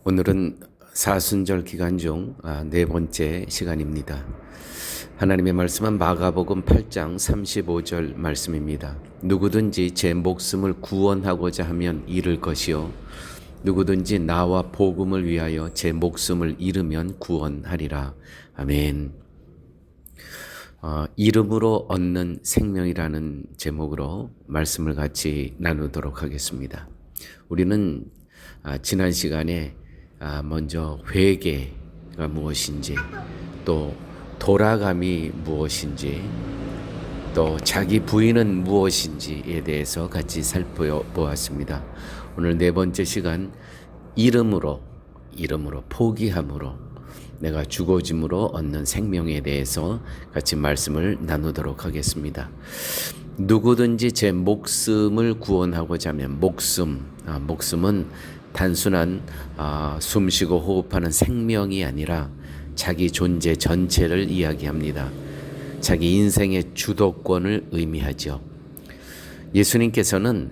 오늘은 사순절 기간 중 네 번째 시간입니다. 하나님의 말씀은 마가복음 8장 35절 말씀입니다. 누구든지 제 목숨을 구원하고자 하면 잃을 것이요 누구든지 나와 복음을 위하여 제 목숨을 잃으면 구원하리라. 아멘. 이름으로 얻는 생명이라는 제목으로 말씀을 같이 나누도록 하겠습니다. 우리는 지난 시간에 먼저 회개가 무엇인지, 또 돌아감이 무엇인지, 또 자기 부인은 무엇인지에 대해서 같이 살펴보았습니다. 오늘 네 번째 시간, 이름으로 포기함으로 내가 죽어짐으로 얻는 생명에 대해서 같이 말씀을 나누도록 하겠습니다. 누구든지 제 목숨을 구원하고자 하면 목숨은 단순한 숨쉬고 호흡하는 생명이 아니라 자기 존재 전체를 이야기합니다. 자기 인생의 주도권을 의미하죠. 예수님께서는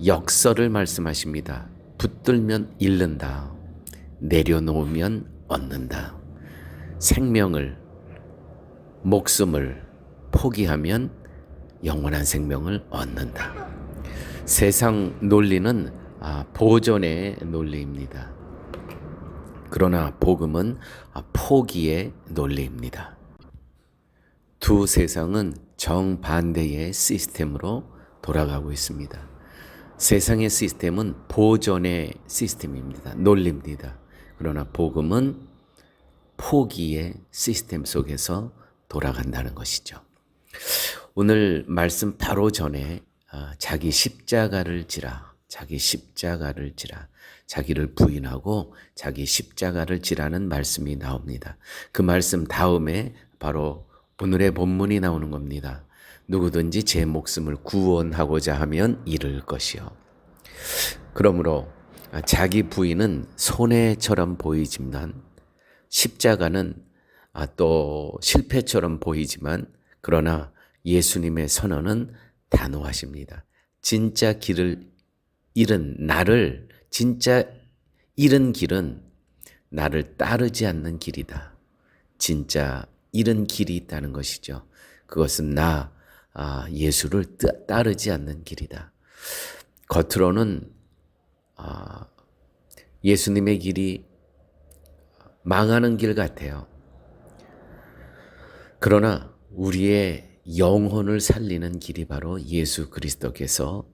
역설을 말씀하십니다. 붙들면 잃는다. 내려놓으면 얻는다. 생명을, 목숨을 포기하면 영원한 생명을 얻는다. 세상 논리는 보존의 논리입니다. 그러나 복음은 포기의 논리입니다. 두 세상은 정반대의 시스템으로 돌아가고 있습니다. 세상의 시스템은 보존의 시스템입니다. 논리입니다. 그러나 복음은 포기의 시스템 속에서 돌아간다는 것이죠. 오늘 말씀 바로 전에 자기 십자가를 지라, 자기를 부인하고 자기 십자가를 지라는 말씀이 나옵니다. 그 말씀 다음에 바로 오늘의 본문이 나오는 겁니다. 누구든지 제 목숨을 구원하고자 하면 잃을 것이요. 그러므로 자기 부인은 손해처럼 보이지만 십자가는 또 실패처럼 보이지만 그러나 예수님의 선언은 단호하십니다. 진짜 길을 잃은 나를, 진짜 잃은 길은 나를 따르지 않는 길이다. 진짜 잃은 길이 있다는 것이죠. 그것은 예수를 따르지 않는 길이다. 겉으로는 예수님의 길이 망하는 길 같아요. 그러나 우리의 영혼을 살리는 길이 바로 예수 그리스도께서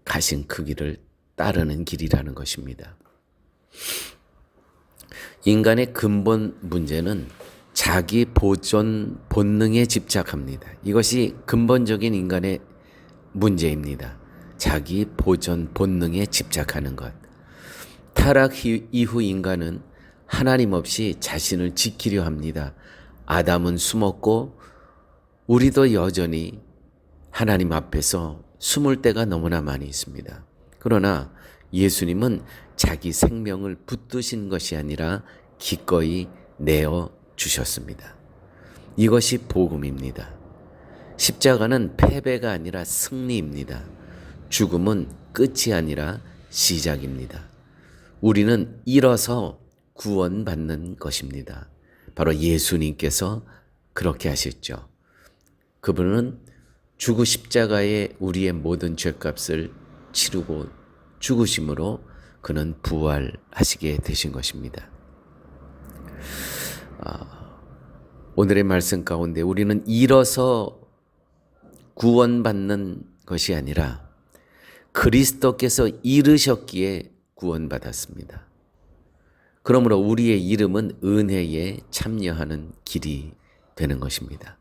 가신 그 길을 따르는 길이라는 것입니다. 인간의 근본 문제는 자기 보존 본능에 집착합니다. 이것이 근본적인 인간의 문제입니다. 자기 보존 본능에 집착하는 것. 타락 이후 인간은 하나님 없이 자신을 지키려 합니다. 아담은 숨었고 우리도 여전히 하나님 앞에서 숨을 때가 너무나 많이 있습니다. 그러나 예수님은 자기 생명을 붙드신 것이 아니라 기꺼이 내어 주셨습니다. 이것이 복음입니다. 십자가는 패배가 아니라 승리입니다. 죽음은 끝이 아니라 시작입니다. 우리는 잃어서 구원받는 것입니다. 바로 예수님께서 그렇게 하셨죠. 그분은 죽으 십자가에 우리의 모든 죄값을 치르고 죽으심으로 그는 부활하시게 되신 것입니다. 오늘의 말씀 가운데 우리는 잃어서 구원받는 것이 아니라 그리스도께서 잃으셨기에 구원받았습니다. 그러므로 우리의 이름은 은혜에 참여하는 길이 되는 것입니다.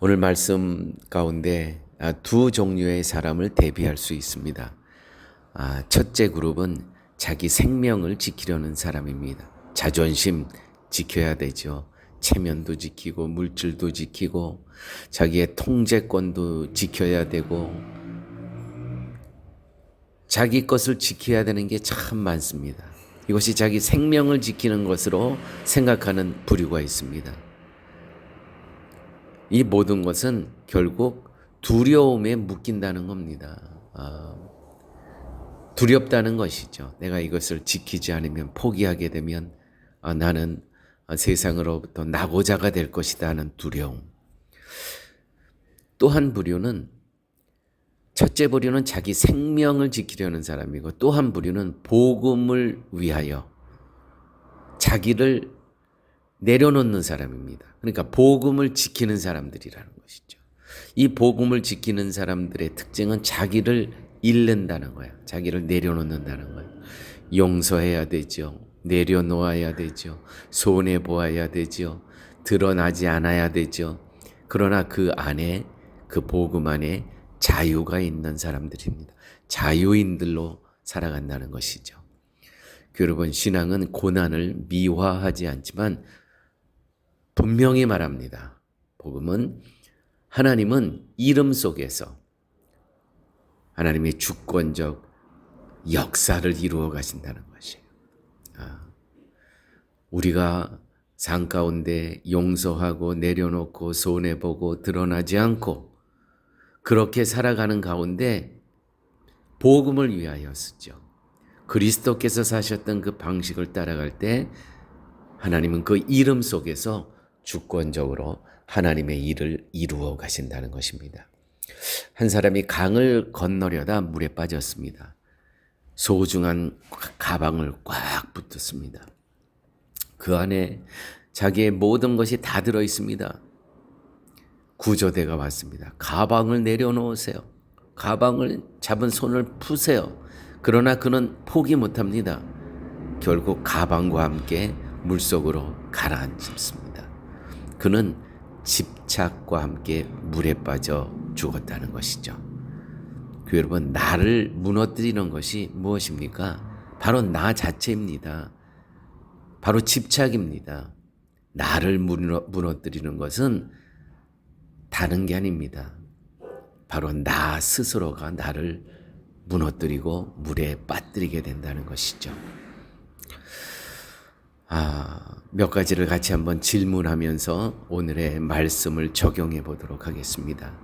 오늘 말씀 가운데 두 종류의 사람을 대비할 수 있습니다. 첫째 그룹은 자기 생명을 지키려는 사람입니다. 자존심 지켜야 되죠. 체면도 지키고 물질도 지키고 자기의 통제권도 지켜야 되고 자기 것을 지켜야 되는 게 참 많습니다. 이것이 자기 생명을 지키는 것으로 생각하는 부류가 있습니다. 이 모든 것은 결국 두려움에 묶인다는 겁니다. 두렵다는 것이죠. 내가 이것을 지키지 않으면 포기하게 되면 나는 세상으로부터 낙오자가 될 것이다 하는 두려움. 또 한 부류는 첫째 부류는 자기 생명을 지키려는 사람이고 또 한 부류는 복음을 위하여 자기를 내려놓는 사람입니다. 그러니까 복음을 지키는 사람들이라는 것이죠. 이 복음을 지키는 사람들의 특징은 자기를 잃는다는 거야. 자기를 내려놓는다는 거야. 용서해야 되죠. 내려놓아야 되죠. 손해보아야 되죠. 드러나지 않아야 되죠. 그러나 그 안에, 그 복음 안에 자유가 있는 사람들입니다. 자유인들로 살아간다는 것이죠. 여러분, 신앙은 고난을 미화하지 않지만 분명히 말합니다. 복음은 하나님은 이름 속에서 하나님의 주권적 역사를 이루어 가신다는 것이에요. 우리가 삶 가운데 용서하고 내려놓고 손해보고 드러나지 않고 그렇게 살아가는 가운데 복음을 위하여 쓰죠. 그리스도께서 사셨던 그 방식을 따라갈 때 하나님은 그 이름 속에서 주권적으로 하나님의 일을 이루어 가신다는 것입니다. 한 사람이 강을 건너려다 물에 빠졌습니다. 소중한 가방을 꽉 붙였습니다. 그 안에 자기의 모든 것이 다 들어 있습니다. 구조대가 왔습니다. 가방을 내려놓으세요. 가방을 잡은 손을 푸세요. 그러나 그는 포기 못합니다. 결국 가방과 함께 물속으로 가라앉습니다. 그는 집착과 함께 물에 빠져 죽었다는 것이죠. 여러분, 나를 무너뜨리는 것이 무엇입니까? 바로 나 자체입니다. 바로 집착입니다. 나를 무너뜨리는 것은 다른 게 아닙니다. 바로 나 스스로가 나를 무너뜨리고 물에 빠뜨리게 된다는 것이죠. 몇 가지를 같이 한번 질문하면서 오늘의 말씀을 적용해 보도록 하겠습니다.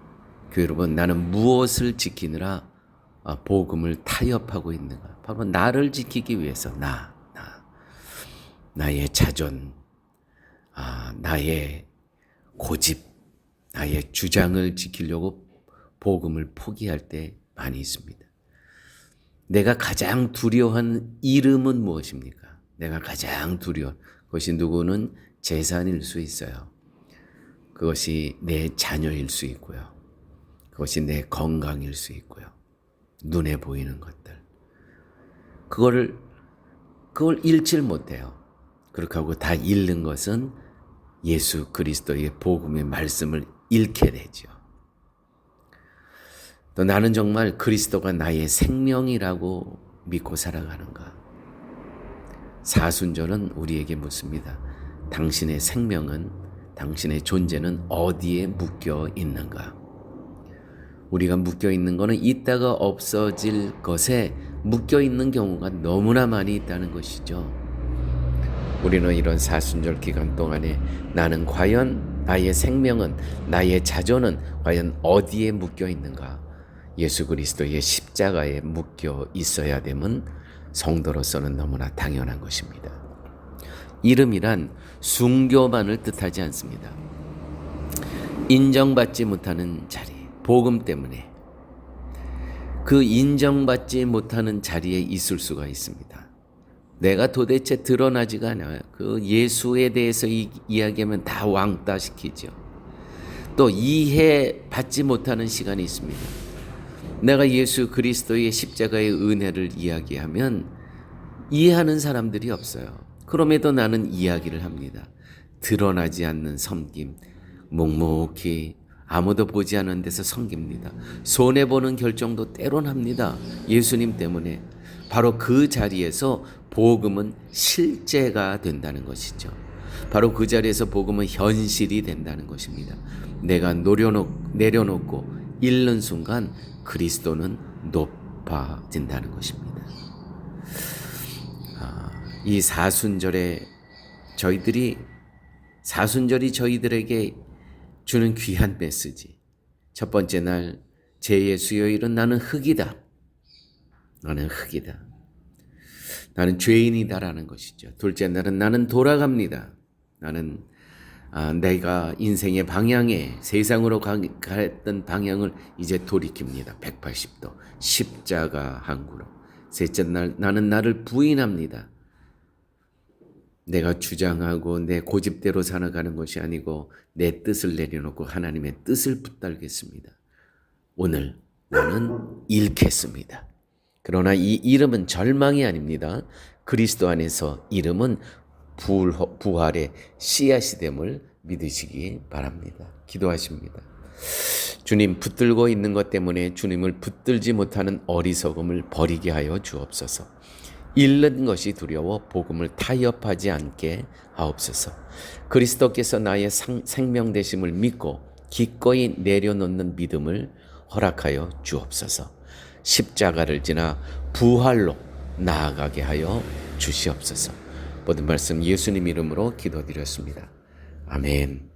여러분, 나는 무엇을 지키느라 복음을 타협하고 있는가? 바로 나를 지키기 위해서 나의 자존, 나의 고집, 나의 주장을 지키려고 복음을 포기할 때 많이 있습니다. 내가 가장 두려워하는 이름은 무엇입니까? 내가 가장 두려워. 그것이 누구는 재산일 수 있어요. 그것이 내 자녀일 수 있고요. 그것이 내 건강일 수 있고요. 눈에 보이는 것들. 그걸 잃질 못해요. 그렇게 하고 다 잃는 것은 예수 그리스도의 복음의 말씀을 잃게 되죠. 또 나는 정말 그리스도가 나의 생명이라고 믿고 살아가는가? 사순절은 우리에게 묻습니다. 당신의 생명은, 당신의 존재는 어디에 묶여 있는가? 우리가 묶여 있는 것은 있다가 없어질 것에 묶여 있는 경우가 너무나 많이 있다는 것이죠. 우리는 이런 사순절 기간 동안에 나는 과연 나의 생명은, 나의 자존은 과연 어디에 묶여 있는가? 예수 그리스도의 십자가에 묶여 있어야 됨은 성도로서는 너무나 당연한 것입니다. 이름이란 순교만을 뜻하지 않습니다. 인정받지 못하는 자리, 복음 때문에 그 인정받지 못하는 자리에 있을 수가 있습니다. 내가 도대체 드러나지가 않아요. 그 예수에 대해서 이야기하면 다 왕따 시키죠. 또 이해받지 못하는 시간이 있습니다. 내가 예수 그리스도의 십자가의 은혜를 이야기하면 이해하는 사람들이 없어요. 그럼에도 나는 이야기를 합니다. 드러나지 않는 섬김, 묵묵히 아무도 보지 않는 데서 섬깁니다. 손해보는 결정도 때론 합니다. 예수님 때문에. 바로 그 자리에서 복음은 실제가 된다는 것이죠. 바로 그 자리에서 복음은 현실이 된다는 것입니다. 내가 내려놓고 잃는 순간 그리스도는 높아진다는 것입니다. 이 사순절이 저희들에게 주는 귀한 메시지. 첫 번째 날, 제 수요일은 나는 흙이다. 나는 흙이다. 나는 죄인이다라는 것이죠. 둘째 날은 나는 돌아갑니다. 나는 내가 인생의 방향에 세상으로 갔던 방향을 이제 돌이킵니다. 180도 십자가 항구로. 셋째 날 나는 나를 부인합니다. 내가 주장하고 내 고집대로 살아가는 것이 아니고 내 뜻을 내려놓고 하나님의 뜻을 붙들겠습니다. 오늘 나는 잃겠습니다. 그러나 이 이름은 절망이 아닙니다. 그리스도 안에서 이름은 부활의 씨앗이 됨을 믿으시기 바랍니다. 기도하십니다. 주님, 붙들고 있는 것 때문에 주님을 붙들지 못하는 어리석음을 버리게 하여 주옵소서. 잃는 것이 두려워 복음을 타협하지 않게 하옵소서. 그리스도께서 나의 생명 되심을 믿고 기꺼이 내려놓는 믿음을 허락하여 주옵소서. 십자가를 지나 부활로 나아가게 하여 주시옵소서. 모든 말씀 예수님 이름으로 기도드렸습니다. 아멘.